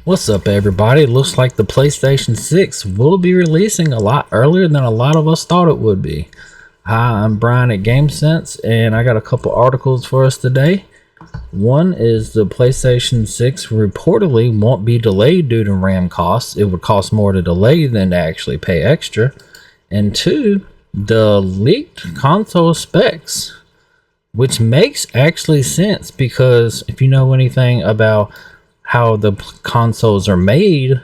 What's up, everybody? It looks like the PlayStation 6 will be releasing a lot earlier than a lot of us thought it would be. Hi, I'm Brian at GameSense, and I got a couple articles for us today. One is the PlayStation 6 reportedly won't be delayed due to RAM costs. It would cost more to delay than to actually pay extra. And two, the leaked console specs, which makes actually sense because if you know anything about how the consoles are made,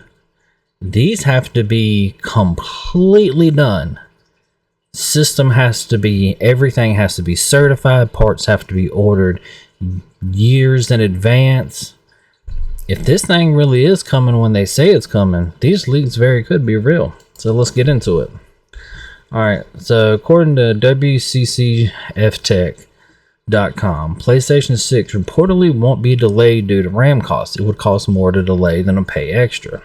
these have to be completely done. Everything has to be certified, parts have to be ordered years in advance. If this thing really is coming when they say it's coming, these leaks very could be real. So let's get into it. Alright, so according to WCCFtech.com, PlayStation 6 reportedly won't be delayed due to RAM costs. It would cost more to delay than to pay extra.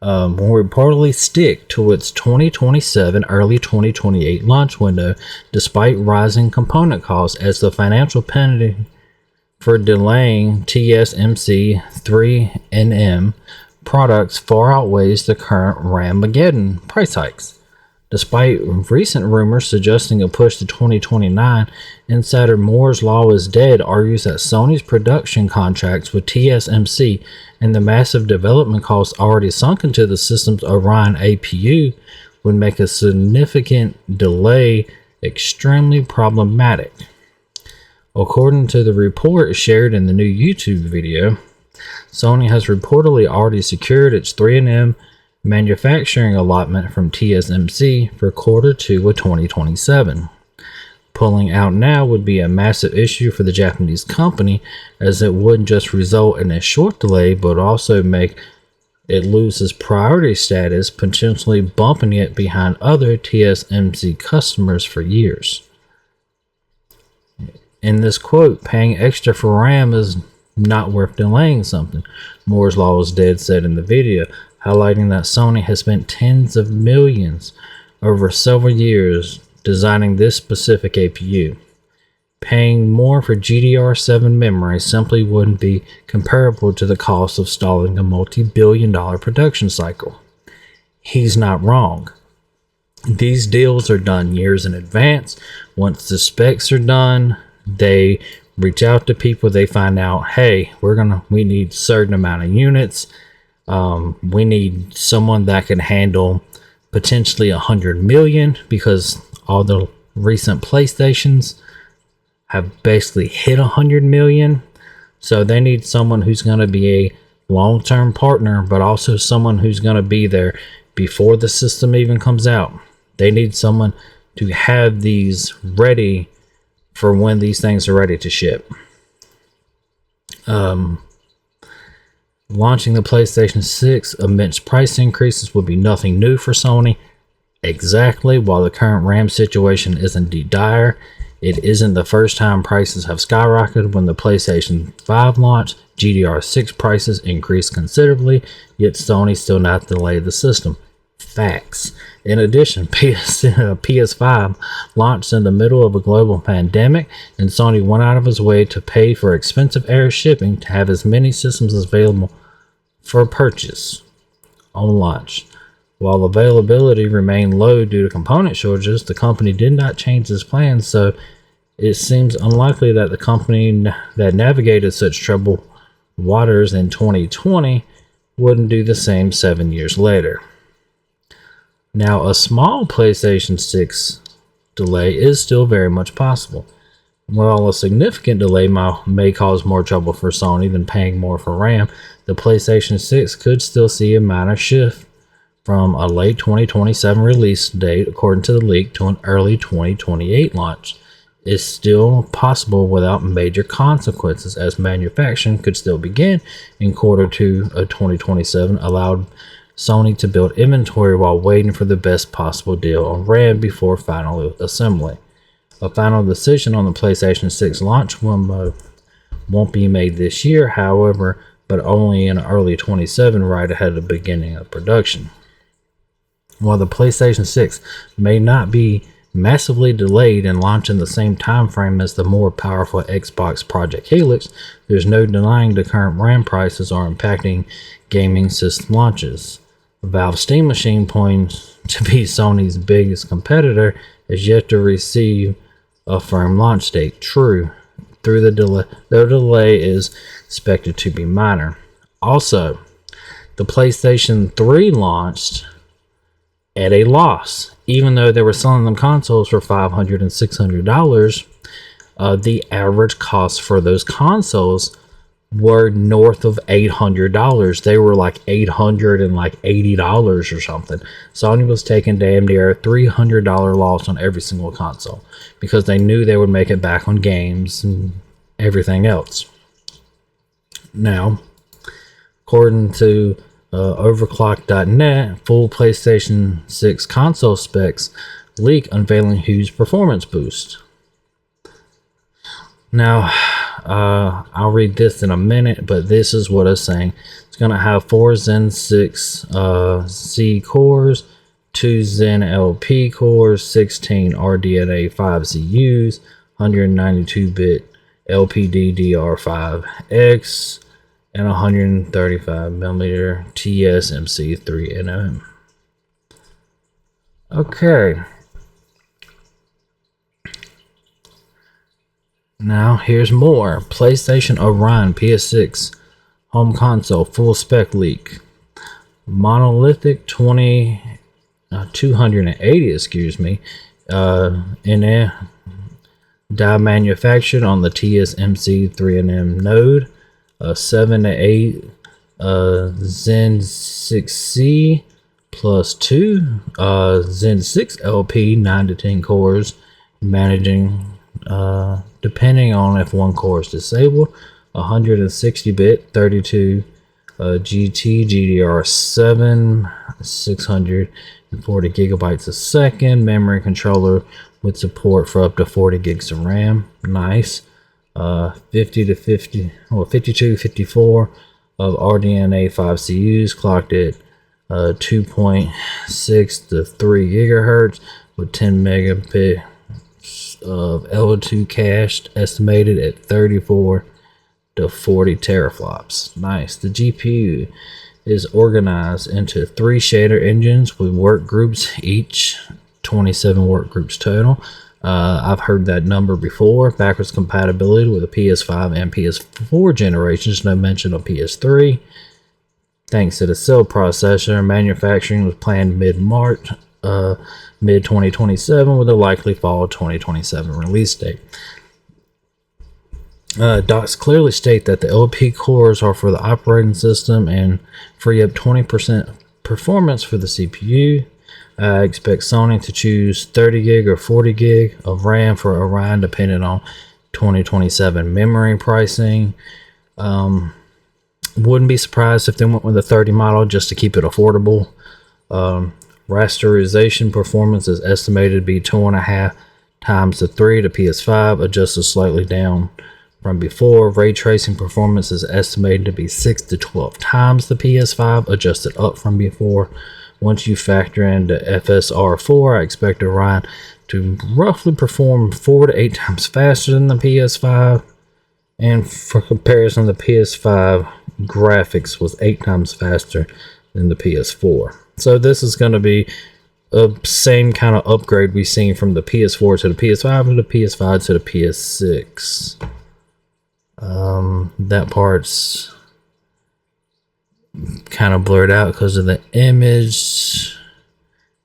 Will reportedly stick to its 2027, early 2028 launch window, despite rising component costs, as the financial penalty for delaying TSMC 3nm products far outweighs the current Ramageddon price hikes. Despite recent rumors suggesting a push to 2029, insider Moore's Law is Dead argues that Sony's production contracts with TSMC and the massive development costs already sunk into the system's Orion APU would make a significant delay extremely problematic. According to the report shared in the new YouTube video, Sony has reportedly already secured its 3nm manufacturing allotment from TSMC for Q2 of 2027. Pulling out now would be a massive issue for the Japanese company, as it wouldn't just result in a short delay but also make it lose its priority status, potentially bumping it behind other TSMC customers for years. In this quote, paying extra for RAM is not worth delaying something, Moore's Law is Dead said in the video, highlighting that Sony has spent tens of millions over several years designing this specific APU. Paying more for GDR7 memory simply wouldn't be comparable to the cost of stalling a multi-billion-dollar production cycle. He's not wrong. These deals are done years in advance. Once the specs are done, they reach out to people, they find out, hey, we need a certain amount of units. We need someone that can handle potentially 100 million because all the recent PlayStations have basically hit 100 million. So they need someone who's going to be a long-term partner, but also someone who's going to be there before the system even comes out. They need someone to have these ready for when these things are ready to ship. Launching the PlayStation 6 amidst price increases would be nothing new for Sony. Exactly, while the current RAM situation is indeed dire, it isn't the first time prices have skyrocketed. When the PlayStation 5 launched, GDR6 prices increased considerably, yet Sony still not delayed the system. Facts. In addition, PS5 launched in the middle of a global pandemic, and Sony went out of its way to pay for expensive air shipping to have as many systems as available for purchase on launch. While availability remained low due to component shortages, the company did not change its plans, so it seems unlikely that the company that navigated such troubled waters in 2020 wouldn't do the same 7 years later. Now, a small PlayStation 6 delay is still very much possible. While a significant delay may cause more trouble for Sony than paying more for RAM, the PlayStation 6 could still see a minor shift from a late 2027 release date, according to the leak, to an early 2028 launch. It's still possible without major consequences, as manufacturing could still begin in Q2 of 2027, allowed Sony to build inventory while waiting for the best possible deal on RAM before final assembly. A final decision on the PlayStation 6 launch window won't be made this year, however, but only in early 27, right ahead of the beginning of production. While the PlayStation 6 may not be massively delayed and launched in the same time frame as the more powerful Xbox Project Helix, there's no denying the current RAM prices are impacting gaming system launches. Valve Steam Machine, points to be Sony's biggest competitor, is yet to receive a firm launch date. True, through the delay, though the delay is expected to be minor. Also, the PlayStation 3 launched at a loss, even though they were selling them consoles for $500 and $600. The average cost for those consoles were north of $800. They were like $800 and like $80 or something. Sony was taking damn near a $300 loss on every single console because they knew they would make it back on games and everything else. Now, according to overclock.net, full PlayStation 6 console specs leak unveiling huge performance boost. Now, I'll read this in a minute, but this is what it's saying. It's going to have 4 Zen 6 C cores, 2 Zen LP cores, 16 RDNA 5 CUs, 192-bit LPDDR5X, and 135mm TSMC 3nm. Okay. Now, here's more. PlayStation Orion PS6 home console full spec leak. Monolithic 280, in die manufactured on the TSMC 3nm node. 7 to 8 Zen 6C plus 2 Zen 6 LP, 9 to 10 cores, managing depending on if one core is disabled. 160-bit 32 GT GDR7, 640 gigabytes a second memory controller with support for up to 40 gigs of RAM. Nice. 52, 54 of RDNA 5 CUs clocked at 2.6 to 3 gigahertz with 10 megabit of L2 cache estimated at 34 to 40 teraflops. Nice. The GPU is organized into 3 shader engines with work groups each, 27 work groups total. I've heard that number before. Backwards compatibility with the PS5 and PS4 generations, no mention of PS3. Thanks to the cell processor, manufacturing was planned mid-March, mid-2027 with a likely fall 2027 release date. Docs clearly state that the LP cores are for the operating system and free up 20% performance for the CPU. I expect Sony to choose 30 gig or 40 gig of RAM for Orion depending on 2027 memory pricing. Wouldn't be surprised if they went with a 30 model just to keep it affordable. Rasterization performance is estimated to be 2.5 times to 3 to PS5, adjusted slightly down from before. Ray tracing performance is estimated to be 6 to 12 times the PS5, adjusted up from before. Once you factor in the FSR4, I expect Orion to roughly perform 4 to 8 times faster than the PS5. And for comparison, the PS5 graphics was 8 times faster than the PS4. So this is going to be the same kind of upgrade we've seen from the PS4 to the PS5 to the PS5 to the PS6. That part's kind of blurred out because of the image.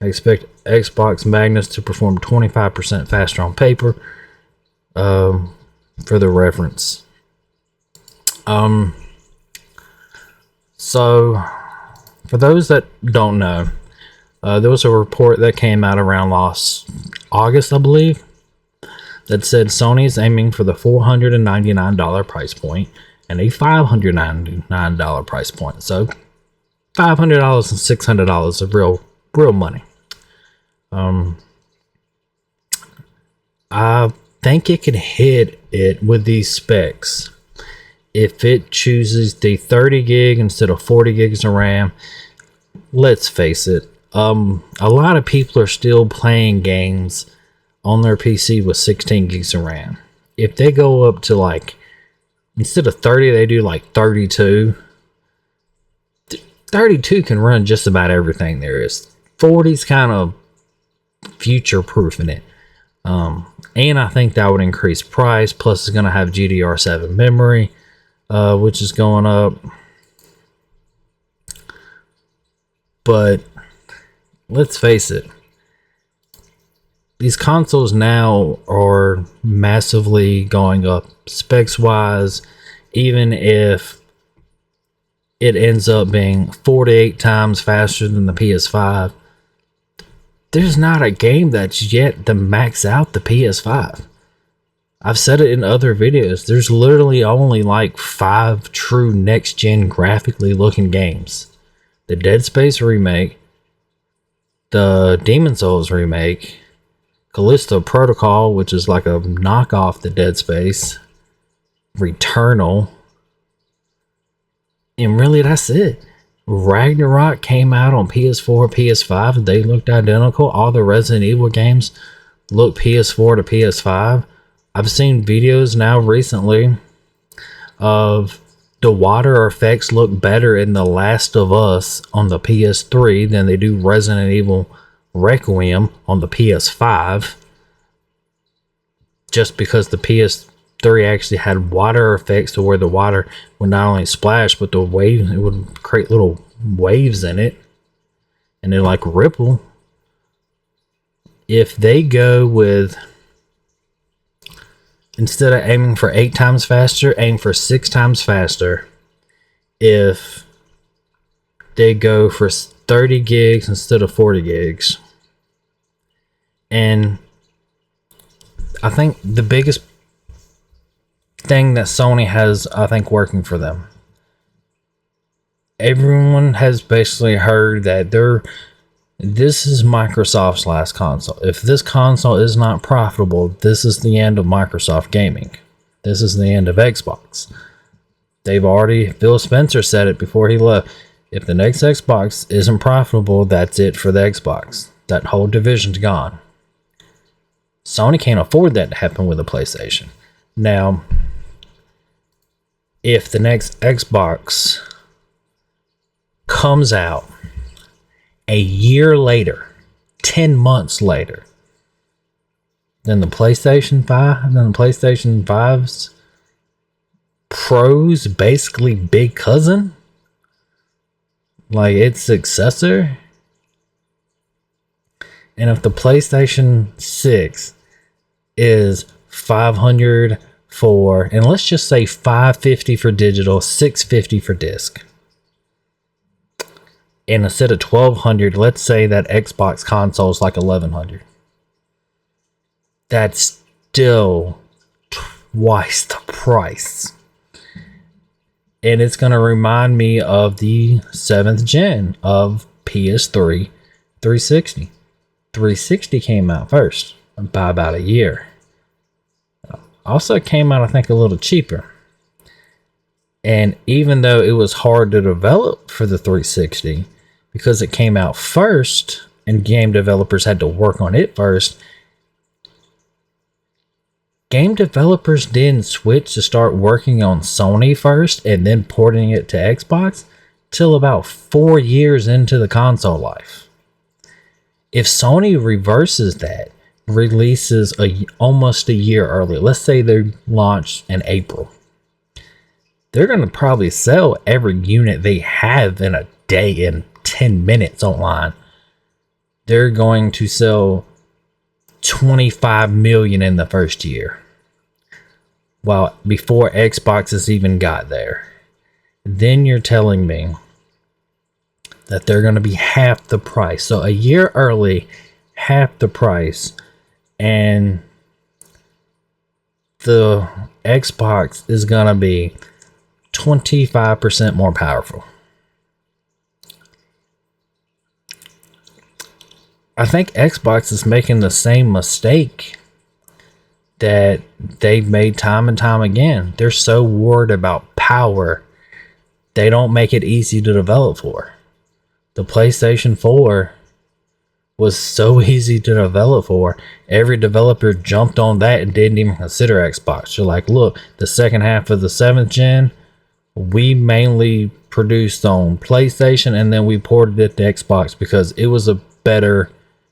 I expect Xbox Magnus to perform 25% faster on paper, for the reference. So for those that don't know, there was a report that came out around last August, I believe, that said Sony is aiming for the $499 price point and a $599 price point. So $500 and $600 of real money. I think it could hit it with these specs if it chooses the 30 gig instead of 40 gigs of RAM. Let's face it, a lot of people are still playing games on their PC with 16 gigs of RAM. If they go up to like, instead of 30, they do like 32. 32 can run just about everything there is. 40's kind of future proofing it. And I think that would increase price. Plus, it's going to have GDR7 memory, which is going up. But let's face it, these consoles now are massively going up specs wise. Even if it ends up being 48 times faster than the PS5, there's not a game that's yet to max out the PS5. I've said it in other videos. There's literally only like 5 true next-gen graphically looking games. The Dead Space remake, the Demon's Souls remake, Callisto Protocol, which is like a knockoff to Dead Space, Returnal, and really that's it. Ragnarok came out on PS4, PS5. They looked identical. All the Resident Evil games look PS4 to PS5. I've seen videos now recently of the water effects look better in The Last of Us on the PS3 than they do Resident Evil Requiem on the PS5. Just because the PS3 actually had water effects to where the water would not only splash, but the wave, it would create little waves in it and they like ripple. If they go with, instead of aiming for 8 times faster, aim for 6 times faster. If they go for 30 gigs instead of 40 gigs. And I think the biggest thing that Sony has, I think, working for them, everyone has basically heard that this is Microsoft's last console. If this console is not profitable, this is the end of Microsoft gaming. This is the end of Xbox. They've already, Phil Spencer said it before he left. If the next Xbox isn't profitable, that's it for the Xbox. That whole division's gone. Sony can't afford that to happen with a PlayStation. Now, if the next Xbox comes out a year later, 10 months later, than the PlayStation 5, than the PlayStation 5's Pro's basically big cousin, like its successor, and if the PlayStation 6 is 500 for, and let's just say 550 for digital, 650 for disc, and instead of 1200, let's say that Xbox console is like 1100. That's still twice the price. And it's going to remind me of the 7th gen of PS3 360. 360 came out first by about a year. Also came out, I think, a little cheaper. And even though it was hard to develop for the 360, because it came out first and game developers had to work on it first, game developers didn't switch to start working on Sony first and then porting it to Xbox till about 4 years into the console life. If Sony reverses that, releases almost a year early, let's say they launch in April, they're going to probably sell every unit they have in a day, in 10 minutes online. They're going to sell 25 million in the first year, well, before Xbox has even got there. Then you're telling me that they're going to be half the price. So a year early, half the price, and the Xbox is going to be 25% more powerful. I think Xbox is making the same mistake that they've made time and time again. They're so worried about power, they don't make it easy to develop for. The PlayStation 4 was so easy to develop for. Every developer jumped on that and didn't even consider Xbox. You're like, look, the second half of the 7th gen, we mainly produced on PlayStation, and then we ported it to Xbox because it was a better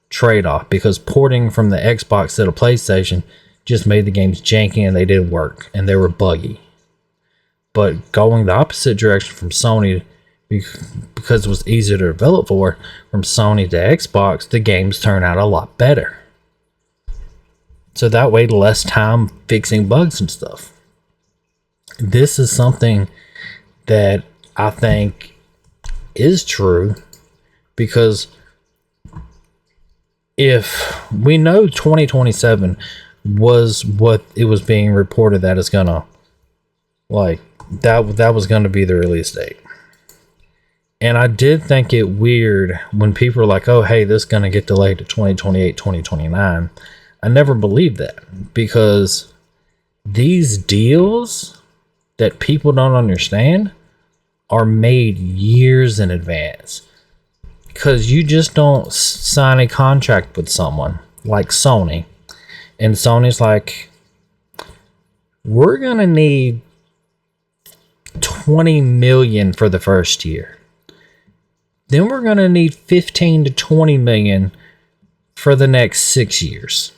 trade-off, because porting from the Xbox to the PlayStation just made the games janky and they didn't work and they were buggy. But going the opposite direction from Sony, because it was easier to develop for, from Sony to Xbox, the games turn out a lot better. So that way, less time fixing bugs and stuff. This is something that I think is true, because if we know 2027 was what it was being reported that is gonna, like, that was gonna be the release date. And I did think it weird when people were like, oh, hey, this is gonna get delayed to 2028, 2029. I never believed that, because these deals that people don't understand are made years in advance. Because you just don't sign a contract with someone like Sony, and Sony's like, we're gonna need 20 million for the first year, then we're gonna need 15 to 20 million for the next 6 years,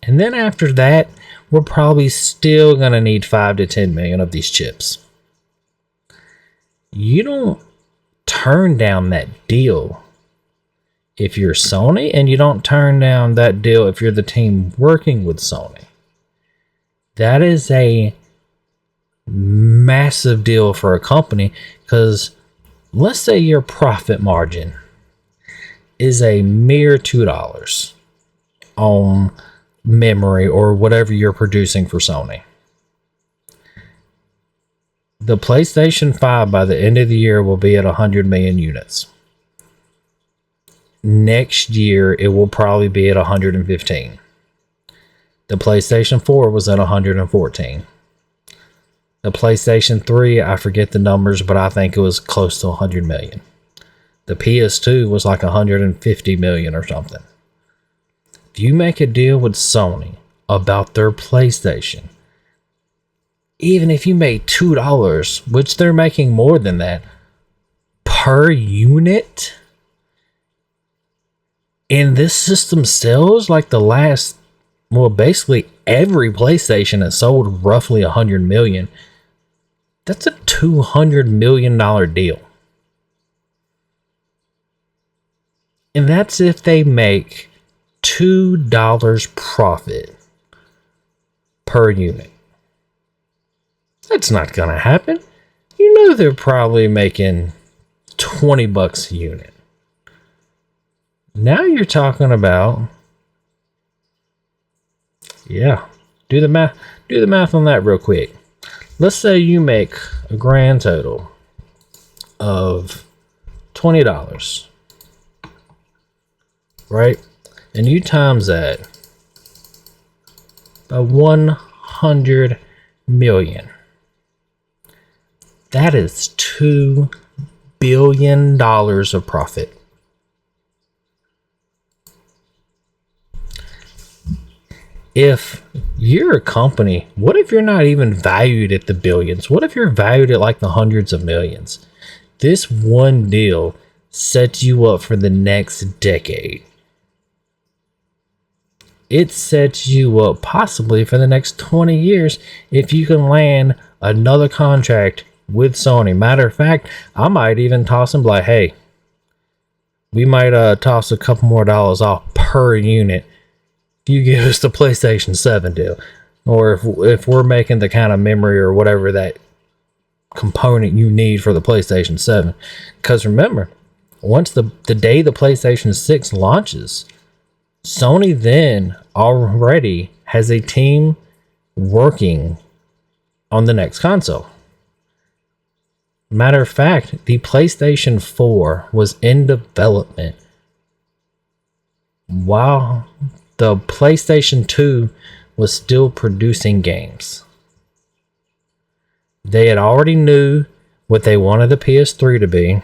and then after that we're probably still gonna need 5 to 10 million of these chips. You don't turn down that deal if you're Sony, and you don't turn down that deal if you're the team working with Sony. That is a massive deal for a company, because let's say your profit margin is a mere $2 on memory or whatever you're producing for Sony. The PlayStation 5 by the end of the year will be at 100 million units. Next year, it will probably be at 115. The PlayStation 4 was at 114. The PlayStation 3, I forget the numbers, but I think it was close to 100 million. The PS2 was like 150 million or something. If you make a deal with Sony about their PlayStation, even if you made $2, which they're making more than that, per unit, and this system sells like the last, well, basically every PlayStation has sold roughly 100 million. That's a $200 million deal. And that's if they make $2 profit per unit. That's not gonna happen. You know they're probably making $20 a unit. Now you're talking about, yeah, do the math on that real quick. Let's say you make a grand total of $20, right? And you times that by 100 million. That is $2 billion of profit. If you're a company, what if you're not even valued at the billions? What if you're valued at like the hundreds of millions? This one deal sets you up for the next decade. It sets you up possibly for the next 20 years if you can land another contract with Sony. Matter of fact, I might even toss them like, hey, we might toss a couple more dollars off per unit if you give us the PlayStation 7 deal. Or if we're making the kind of memory or whatever that component you need for the PlayStation 7. Because remember, once the day the PlayStation 6 launches, Sony then already has a team working on the next console. Matter of fact, the PlayStation 4 was in development while the PlayStation 2 was still producing games. They had already knew what they wanted the PS3 to be.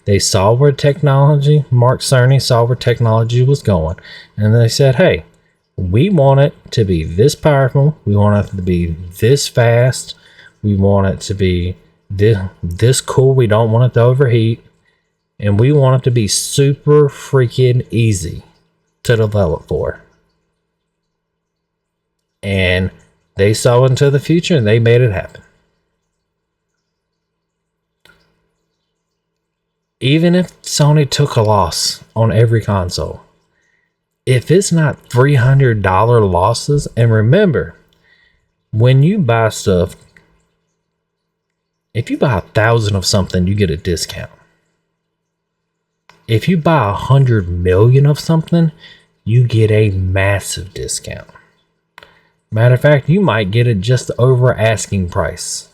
They saw where technology, Mark Cerny saw where technology was going, and they said, hey, we want it to be this powerful, we want it to be this fast, we want it to be this cool, we don't want it to overheat, and we want it to be super freaking easy to develop for. And they saw into the future and they made it happen. Even if Sony took a loss on every console, if it's not $300 losses, and remember, when you buy stuff, if you buy 1,000 of something, you get a discount. If you buy 100 million of something, you get a massive discount. Matter of fact, you might get it just over asking price.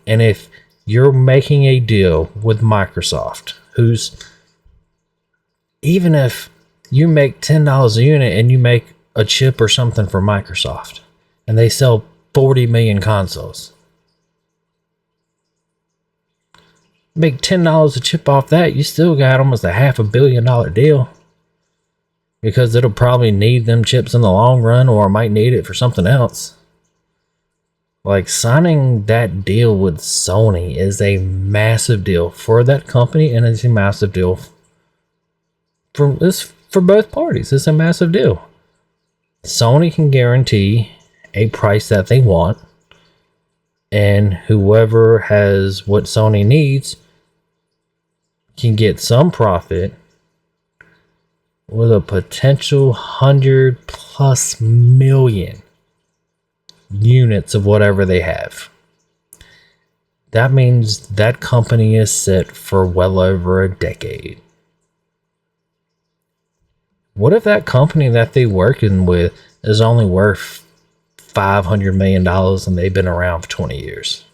And if you're making a deal with Microsoft, even if you make $10 a unit and you make a chip or something for Microsoft, and they sell 40 million consoles, make $10 a chip off that, you still got almost a $500 million deal. Because it'll probably need them chips in the long run, or might need it for something else. Like, signing that deal with Sony is a massive deal for that company, and it's a massive deal for both parties. It's a massive deal. Sony can guarantee a price that they want, and whoever has what Sony needs can get some profit with a potential 100+ million units of whatever they have. That means that company is set for well over a decade. What if that company that they're working with is only worth $500 million and they've been around for 20 years?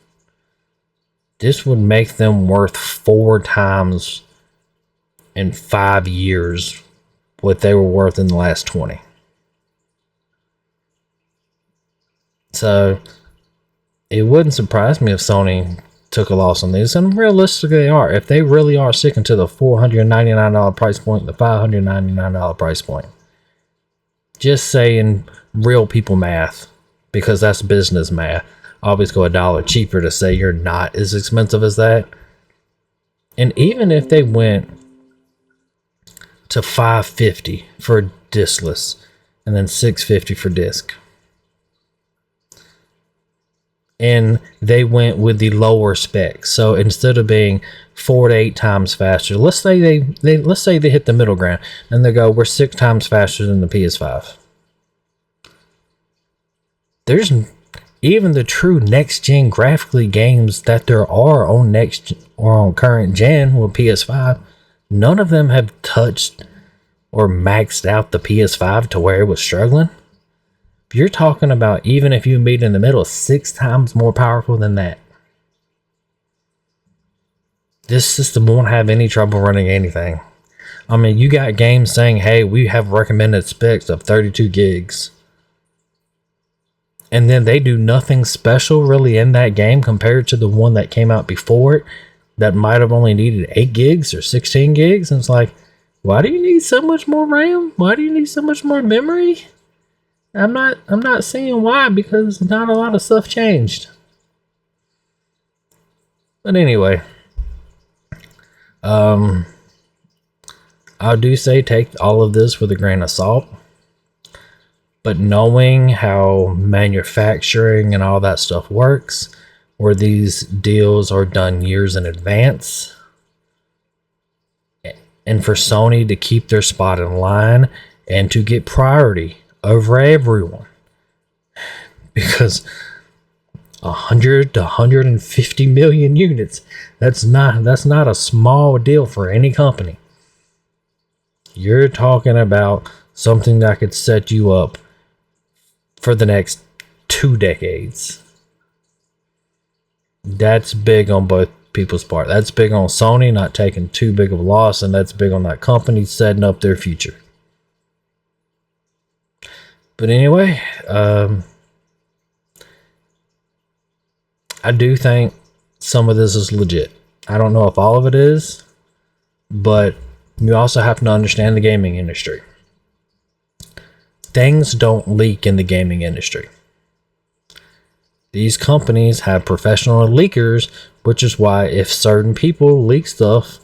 This would make them worth 4 times in 5 years what they were worth in the last 20. So it wouldn't surprise me if Sony took a loss on these, and realistically they are. If they really are sticking to the $499 price point, the $599 price point, just saying real people math, because that's business math, always go $1 cheaper to say you're not as expensive as that. And even if they went to $550 for discless and then $650 for disc, and they went with the lower specs, so instead of being 4 to 8 times faster, let's say they hit the middle ground and they go, we're 6 times faster than the PS5. There's even the true next gen graphically games that there are on next or on current gen with PS5, none of them have touched or maxed out the PS5 to where it was struggling. You're talking about, even if you meet in the middle, 6 times more powerful than that. This system won't have any trouble running anything. I mean, you got games saying, hey, we have recommended specs of 32 gigs. And then they do nothing special really in that game compared to the one that came out before it that might have only needed 8 gigs or 16 gigs. And it's like, why do you need so much more RAM? Why do you need so much more memory? I'm not seeing why, because not a lot of stuff changed. But anyway, I do say take all of this with a grain of salt. But knowing how manufacturing and all that stuff works, where these deals are done years in advance, and for Sony to keep their spot in line and to get priority over everyone, because 100 to 150 million units, that's not a small deal for any company. You're talking about something that could set you up for the next 2 decades. That's big on both people's part. That's big on Sony not taking too big of a loss, and that's big on that company setting up their future. But anyway, I do think some of this is legit. I don't know if all of it is, but you also have to understand the gaming industry. Things don't leak in the gaming industry. These companies have professional leakers, which is why if certain people leak stuff,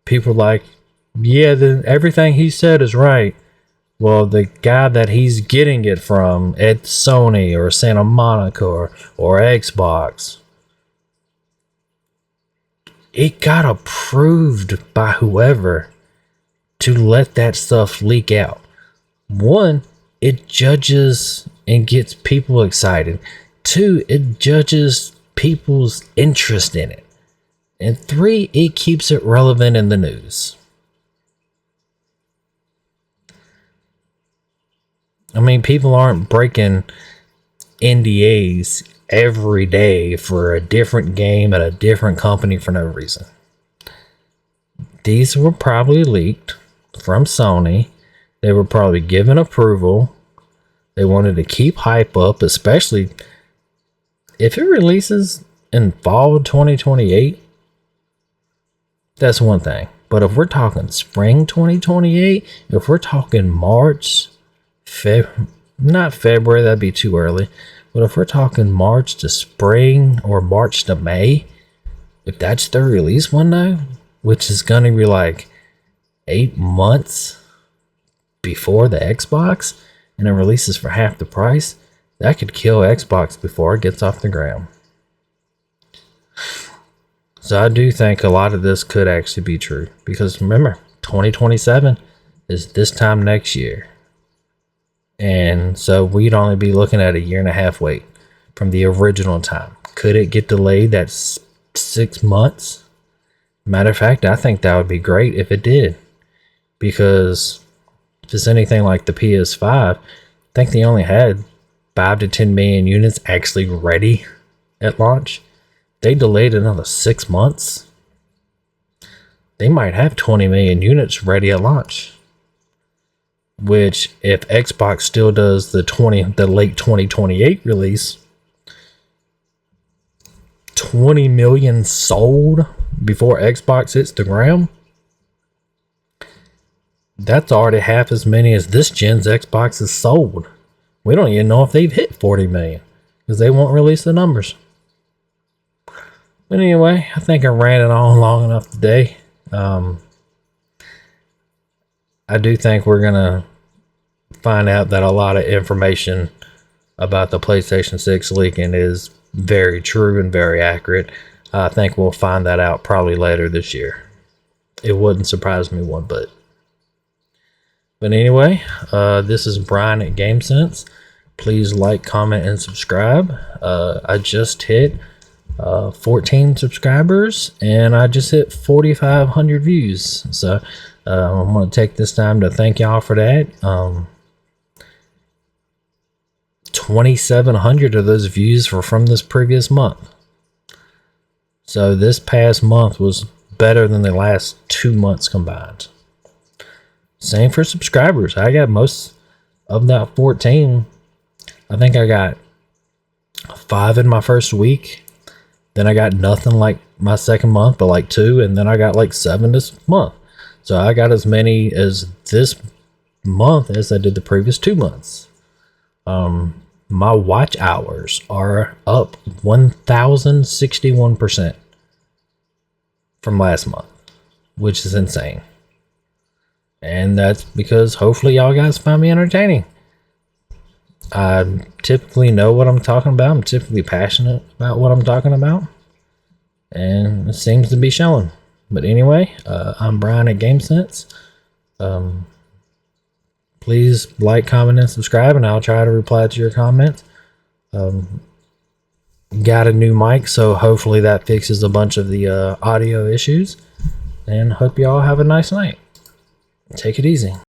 people are like, yeah, then everything he said is right. Well, the guy that he's getting it from at Sony or Santa Monica or Xbox, it got approved by whoever to let that stuff leak out. One, it judges and gets people excited. Two, it judges people's interest in it. And three, it keeps it relevant in the news. I mean, people aren't breaking NDAs every day for a different game at a different company for no reason. These were probably leaked from Sony. They were probably given approval. They wanted to keep hype up, especially if it releases in fall 2028. That's one thing. But if we're talking spring 2028, if we're talking March, not February, that'd be too early. But if we're talking March to spring or March to May, if that's their release window, which is going to be like 8 months before the Xbox, and it releases for half the price, that could kill Xbox before it gets off the ground. So I do think a lot of this could actually be true. Because remember, 2027 is this time next year. And so we'd only be looking at a 1.5 year wait from the original time. Could it get delayed? That's 6 months. Matter of fact, I think that would be great if it did. Because if it's anything like the PS5, I think they only had 5 to 10 million units actually ready at launch. They delayed another 6 months. They might have 20 million units ready at launch. Which, if Xbox still does the late 2028 release, 20 million sold before Xbox hits the ground, that's already half as many as this gen's Xbox is sold. We don't even know if they've hit 40 million because they won't release the numbers. But anyway, I think I ran it on long enough today. I do think we're going to find out that a lot of information about the PlayStation 6 leaking is very true and very accurate. I think we'll find that out probably later this year. It wouldn't surprise me one bit. But anyway, this is Brian at GameSense. Please like, comment, and subscribe. I just hit 14 subscribers and I just hit 4,500 views. So I'm going to take this time to thank y'all for that. 2,700 of those views were from this previous month. So this past month was better than the last 2 months combined. Same for subscribers. I got most of that 14. I think I got 5 in my first week. Then I got nothing like my second month, but like 2. And then I got like 7 this month. So I got as many as this month as I did the previous 2 months. My watch hours are up 1,061% from last month, which is insane. And that's because hopefully y'all guys find me entertaining. I typically know what I'm talking about. I'm typically passionate about what I'm talking about. And it seems to be showing. But anyway, I'm Brian at GameSense. Please like, comment, and subscribe, and I'll try to reply to your comments. Got a new mic, so hopefully that fixes a bunch of the audio issues. And hope you all have a nice night. Take it easy.